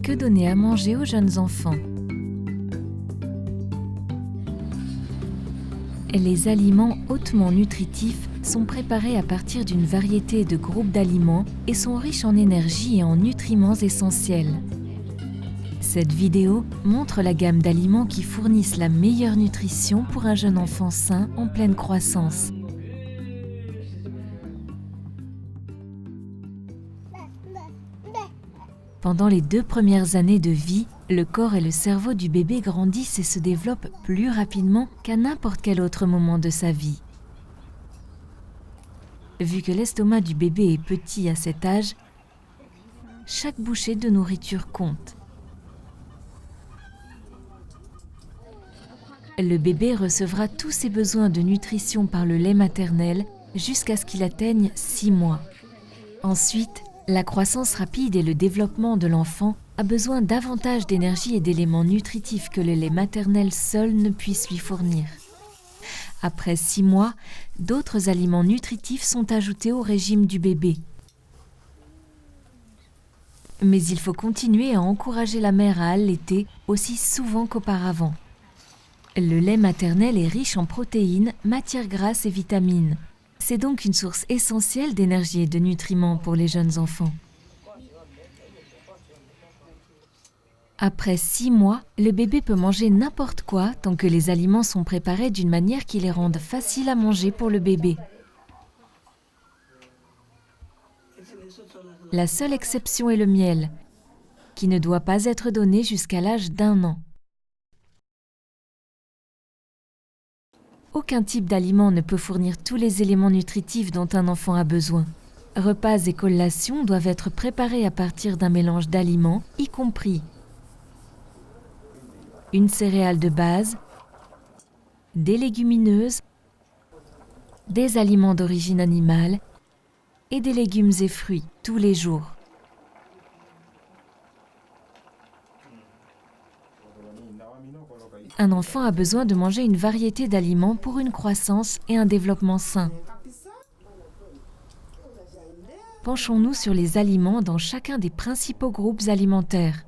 Que donner à manger aux jeunes enfants? Les aliments hautement nutritifs sont préparés à partir d'une variété de groupes d'aliments et sont riches en énergie et en nutriments essentiels. Cette vidéo montre la gamme d'aliments qui fournissent la meilleure nutrition pour un jeune enfant sain en pleine croissance. Pendant les 2 premières années de vie, le corps et le cerveau du bébé grandissent et se développent plus rapidement qu'à n'importe quel autre moment de sa vie. Vu que l'estomac du bébé est petit à cet âge, chaque bouchée de nourriture compte. Le bébé recevra tous ses besoins de nutrition par le lait maternel jusqu'à ce qu'il atteigne 6 mois. Ensuite, la croissance rapide et le développement de l'enfant a besoin davantage d'énergie et d'éléments nutritifs que le lait maternel seul ne puisse lui fournir. Après 6 mois, d'autres aliments nutritifs sont ajoutés au régime du bébé. Mais il faut continuer à encourager la mère à allaiter aussi souvent qu'auparavant. Le lait maternel est riche en protéines, matières grasses et vitamines. C'est donc une source essentielle d'énergie et de nutriments pour les jeunes enfants. Après 6 mois, le bébé peut manger n'importe quoi tant que les aliments sont préparés d'une manière qui les rende faciles à manger pour le bébé. La seule exception est le miel, qui ne doit pas être donné jusqu'à l'âge d'1 an. Aucun type d'aliment ne peut fournir tous les éléments nutritifs dont un enfant a besoin. Repas et collations doivent être préparés à partir d'un mélange d'aliments, y compris une céréale de base, des légumineuses, des aliments d'origine animale et des légumes et fruits tous les jours. Un enfant a besoin de manger une variété d'aliments pour une croissance et un développement sain. Penchons-nous sur les aliments dans chacun des principaux groupes alimentaires.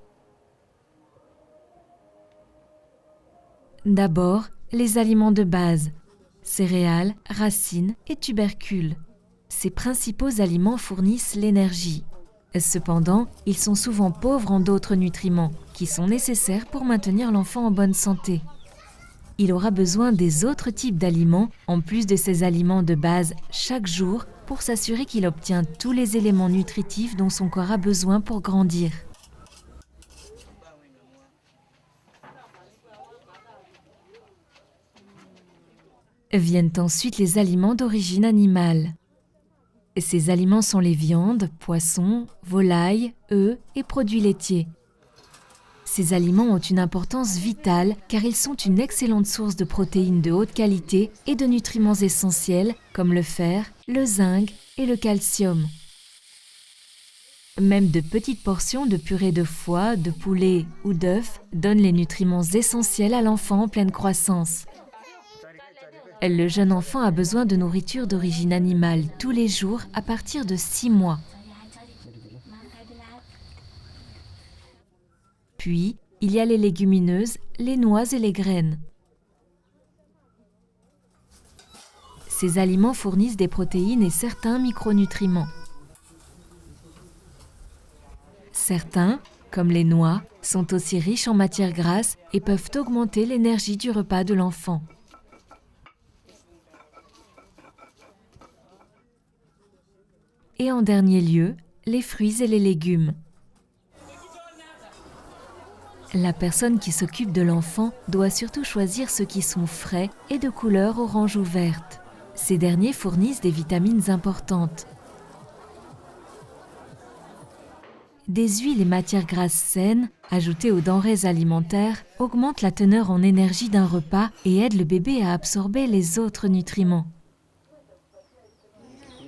D'abord, les aliments de base, céréales, racines et tubercules. Ces principaux aliments fournissent l'énergie. Cependant, ils sont souvent pauvres en d'autres nutriments, qui sont nécessaires pour maintenir l'enfant en bonne santé. Il aura besoin des autres types d'aliments, en plus de ces aliments de base, chaque jour, pour s'assurer qu'il obtient tous les éléments nutritifs dont son corps a besoin pour grandir. Viennent ensuite les aliments d'origine animale. Ces aliments sont les viandes, poissons, volailles, œufs et produits laitiers. Ces aliments ont une importance vitale car ils sont une excellente source de protéines de haute qualité et de nutriments essentiels comme le fer, le zinc et le calcium. Même de petites portions de purée de foie, de poulet ou d'œufs donnent les nutriments essentiels à l'enfant en pleine croissance. Le jeune enfant a besoin de nourriture d'origine animale tous les jours à partir de 6 mois. Puis, il y a les légumineuses, les noix et les graines. Ces aliments fournissent des protéines et certains micronutriments. Certains, comme les noix, sont aussi riches en matières grasses et peuvent augmenter l'énergie du repas de l'enfant. Et en dernier lieu, les fruits et les légumes. La personne qui s'occupe de l'enfant doit surtout choisir ceux qui sont frais et de couleur orange ou verte. Ces derniers fournissent des vitamines importantes. Des huiles et matières grasses saines, ajoutées aux denrées alimentaires, augmentent la teneur en énergie d'un repas et aident le bébé à absorber les autres nutriments.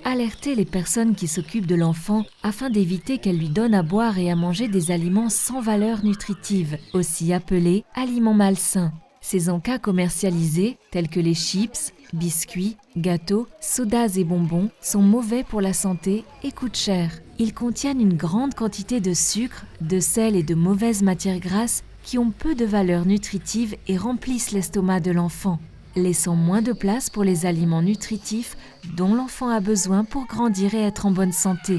Alertez les personnes qui s'occupent de l'enfant afin d'éviter qu'elles lui donnent à boire et à manger des aliments sans valeur nutritive, aussi appelés aliments malsains. Ces encas commercialisés, tels que les chips, Biscuits, gâteaux, sodas et bonbons sont mauvais pour la santé et coûtent cher. Ils contiennent une grande quantité de sucre, de sel et de mauvaises matières grasses qui ont peu de valeur nutritive et remplissent l'estomac de l'enfant, laissant moins de place pour les aliments nutritifs dont l'enfant a besoin pour grandir et être en bonne santé.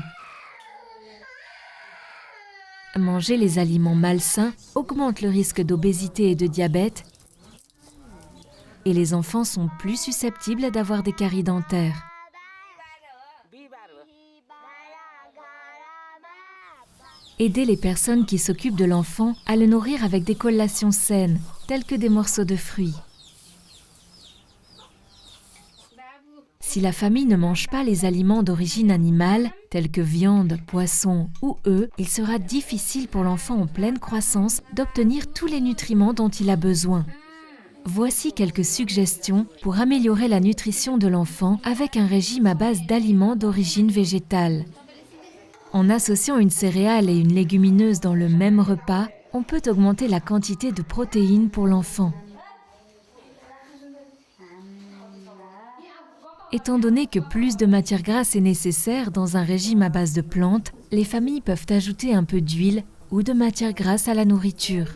Manger les aliments malsains augmente le risque d'obésité et de diabète, et les enfants sont plus susceptibles d'avoir des caries dentaires. Aider les personnes qui s'occupent de l'enfant à le nourrir avec des collations saines, telles que des morceaux de fruits. Si la famille ne mange pas les aliments d'origine animale, tels que viande, poisson ou œufs, il sera difficile pour l'enfant en pleine croissance d'obtenir tous les nutriments dont il a besoin. Voici quelques suggestions pour améliorer la nutrition de l'enfant avec un régime à base d'aliments d'origine végétale. En associant une céréale et une légumineuse dans le même repas, on peut augmenter la quantité de protéines pour l'enfant. Étant donné que plus de matière grasse est nécessaire dans un régime à base de plantes, les familles peuvent ajouter un peu d'huile ou de matière grasse à la nourriture.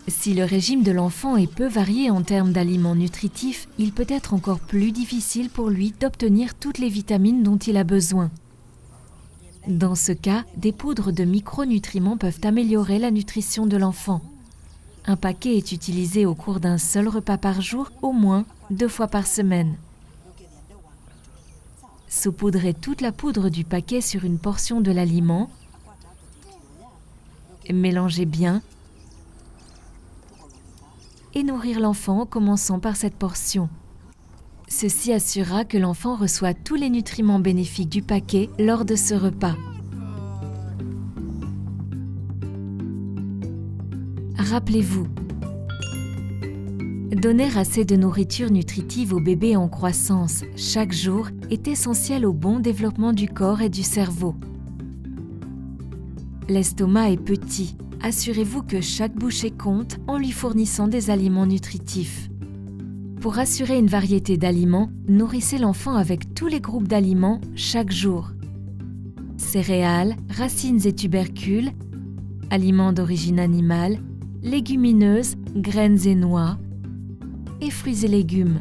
Si le régime de l'enfant est peu varié en termes d'aliments nutritifs, il peut être encore plus difficile pour lui d'obtenir toutes les vitamines dont il a besoin. Dans ce cas, des poudres de micronutriments peuvent améliorer la nutrition de l'enfant. Un paquet est utilisé au cours d'un seul repas par jour, au moins 2 fois par semaine. Saupoudrer toute la poudre du paquet sur une portion de l'aliment. Mélangez bien et nourrir l'enfant en commençant par cette portion. Ceci assurera que l'enfant reçoit tous les nutriments bénéfiques du paquet lors de ce repas. Rappelez-vous, donner assez de nourriture nutritive au bébé en croissance chaque jour est essentiel au bon développement du corps et du cerveau. L'estomac est petit. Assurez-vous que chaque bouchée compte en lui fournissant des aliments nutritifs. Pour assurer une variété d'aliments, nourrissez l'enfant avec tous les groupes d'aliments chaque jour. Céréales, racines et tubercules, aliments d'origine animale, légumineuses, graines et noix, et fruits et légumes.